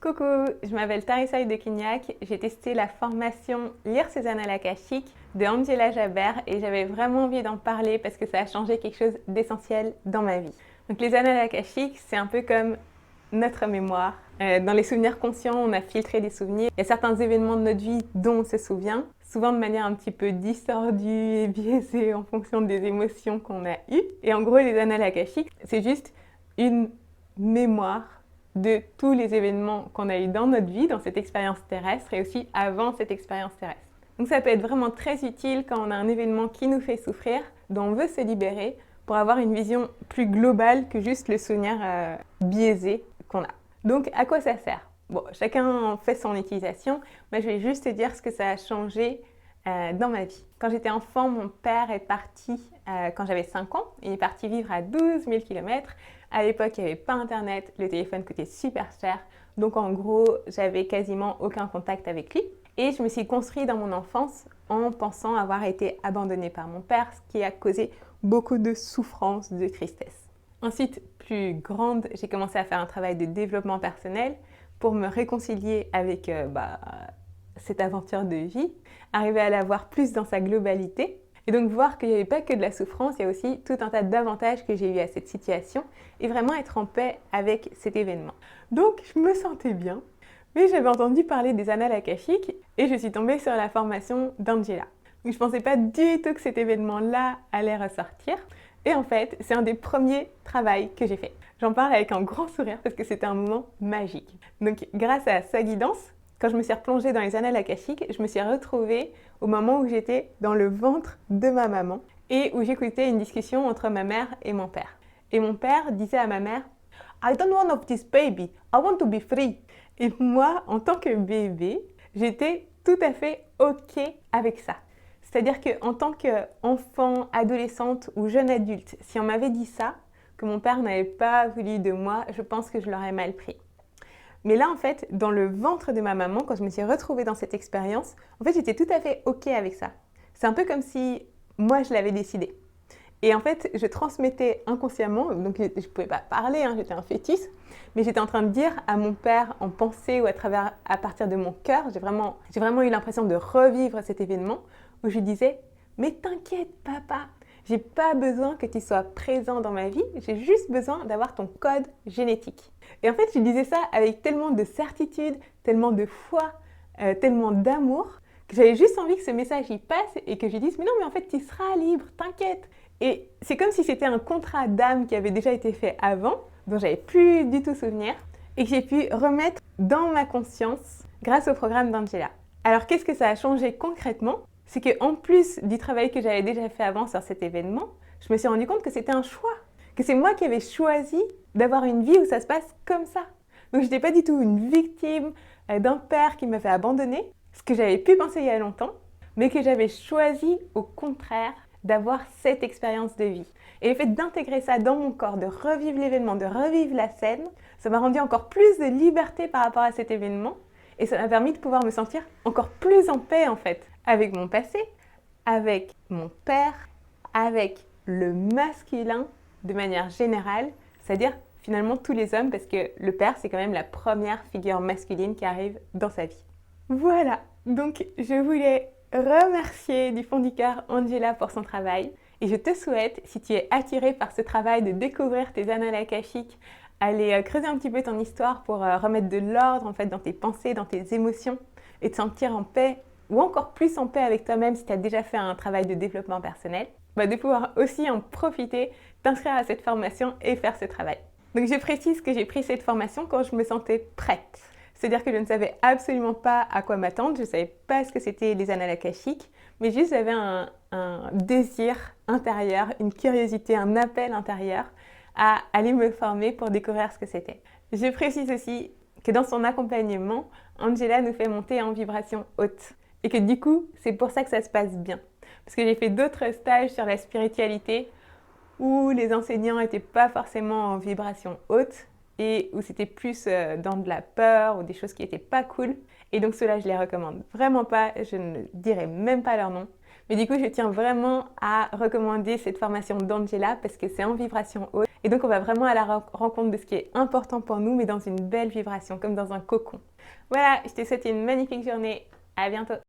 Coucou, je m'appelle Tarissaï de Quignac. J'ai testé la formation Lire ses annales akashiques de Angela Jabber et j'avais vraiment envie d'en parler parce que ça a changé quelque chose d'essentiel dans ma vie. Donc les annales akashiques, c'est un peu comme notre mémoire. Dans les souvenirs conscients, on a filtré des souvenirs. Il y a certains événements de notre vie dont on se souvient, souvent de manière un petit peu distordue et biaisée en fonction des émotions qu'on a eues. Et en gros, les annales akashiques, c'est juste une mémoire de tous les événements qu'on a eu dans notre vie, dans cette expérience terrestre et aussi avant cette expérience terrestre. Donc ça peut être vraiment très utile quand on a un événement qui nous fait souffrir, dont on veut se libérer, pour avoir une vision plus globale que juste le souvenir biaisé qu'on a. Donc à quoi ça sert? Bon, chacun fait son utilisation. Moi je vais juste te dire ce que ça a changé dans ma vie. Quand j'étais enfant, mon père est parti quand j'avais 5 ans. Il est parti vivre à 12 000 km. À l'époque, il n'y avait pas internet, le téléphone coûtait super cher. Donc en gros, j'avais quasiment aucun contact avec lui. Et je me suis construite dans mon enfance en pensant avoir été abandonnée par mon père, ce qui a causé beaucoup de souffrance, de tristesse. Ensuite, plus grande, j'ai commencé à faire un travail de développement personnel pour me réconcilier avec cette aventure de vie, arriver à la voir plus dans sa globalité. Et donc voir qu'il n'y avait pas que de la souffrance, il y a aussi tout un tas d'avantages que j'ai eu à cette situation et vraiment être en paix avec cet événement. Donc je me sentais bien, mais j'avais entendu parler des annales akashiques et je suis tombée sur la formation d'Angela. Donc je ne pensais pas du tout que cet événement-là allait ressortir. Et en fait, c'est un des premiers travaux que j'ai fait. J'en parle avec un grand sourire parce que c'était un moment magique. Donc grâce à sa guidance, quand je me suis replongée dans les annales akashiques, je me suis retrouvée au moment où j'étais dans le ventre de ma maman et où j'écoutais une discussion entre ma mère et mon père. Et mon père disait à ma mère « I don't want of this baby, I want to be free ». Et moi, en tant que bébé, j'étais tout à fait OK avec ça. C'est-à-dire qu'en tant qu'enfant, adolescente ou jeune adulte, si on m'avait dit ça, que mon père n'avait pas voulu de moi, je pense que je l'aurais mal pris. Mais là, en fait, dans le ventre de ma maman, quand je me suis retrouvée dans cette expérience, en fait, j'étais tout à fait OK avec ça. C'est un peu comme si moi, je l'avais décidé. Et en fait, je transmettais inconsciemment, donc je ne pouvais pas parler, hein, j'étais un fœtus, mais j'étais en train de dire à mon père en pensée ou à partir de mon cœur, j'ai vraiment eu l'impression de revivre cet événement où je lui disais « Mais t'inquiète, papa, j'ai pas besoin que tu sois présent dans ma vie, j'ai juste besoin d'avoir ton code génétique. » Et en fait, je disais ça avec tellement de certitude, tellement de foi, tellement d'amour, que j'avais juste envie que ce message y passe et que je lui dise « Mais non, mais en fait, tu seras libre, t'inquiète !» Et c'est comme si c'était un contrat d'âme qui avait déjà été fait avant, dont j'avais plus du tout souvenir, et que j'ai pu remettre dans ma conscience grâce au programme d'Angela. Alors, qu'est-ce que ça a changé concrètement? C'est qu'en plus du travail que j'avais déjà fait avant sur cet événement, je me suis rendu compte que c'était un choix, que c'est moi qui avais choisi d'avoir une vie où ça se passe comme ça. Donc je n'étais pas du tout une victime d'un père qui m'a fait abandonner, ce que j'avais pu penser il y a longtemps, mais que j'avais choisi au contraire d'avoir cette expérience de vie. Et le fait d'intégrer ça dans mon corps, de revivre l'événement, de revivre la scène, ça m'a rendu encore plus de liberté par rapport à cet événement et ça m'a permis de pouvoir me sentir encore plus en paix en fait, avec mon passé, avec mon père, avec le masculin de manière générale, c'est-à-dire finalement tous les hommes parce que le père c'est quand même la première figure masculine qui arrive dans sa vie. Voilà, donc je voulais remercier du fond du cœur Angela pour son travail et je te souhaite, si tu es attiré par ce travail de découvrir tes annales akashiques, aller creuser un petit peu ton histoire pour remettre de l'ordre en fait dans tes pensées, dans tes émotions et te sentir en paix ou encore plus en paix avec toi-même si tu as déjà fait un travail de développement personnel, de pouvoir aussi en profiter, t'inscrire à cette formation et faire ce travail. Donc je précise que j'ai pris cette formation quand je me sentais prête. C'est-à-dire que je ne savais absolument pas à quoi m'attendre, je ne savais pas ce que c'était les annales akashiques, mais juste j'avais un désir intérieur, une curiosité, un appel intérieur à aller me former pour découvrir ce que c'était. Je précise aussi que dans son accompagnement, Angela nous fait monter en vibration haute et que du coup, c'est pour ça que ça se passe bien. Parce que j'ai fait d'autres stages sur la spiritualité où les enseignants n'étaient pas forcément en vibration haute et où c'était plus dans de la peur ou des choses qui n'étaient pas cool. Et donc ceux-là, je les recommande vraiment pas, je ne dirai même pas leur nom. Mais du coup, je tiens vraiment à recommander cette formation d'Angela parce que c'est en vibration haute Et donc on va vraiment à la rencontre de ce qui est important pour nous, mais dans une belle vibration, comme dans un cocon. Voilà, je te souhaite une magnifique journée. À bientôt!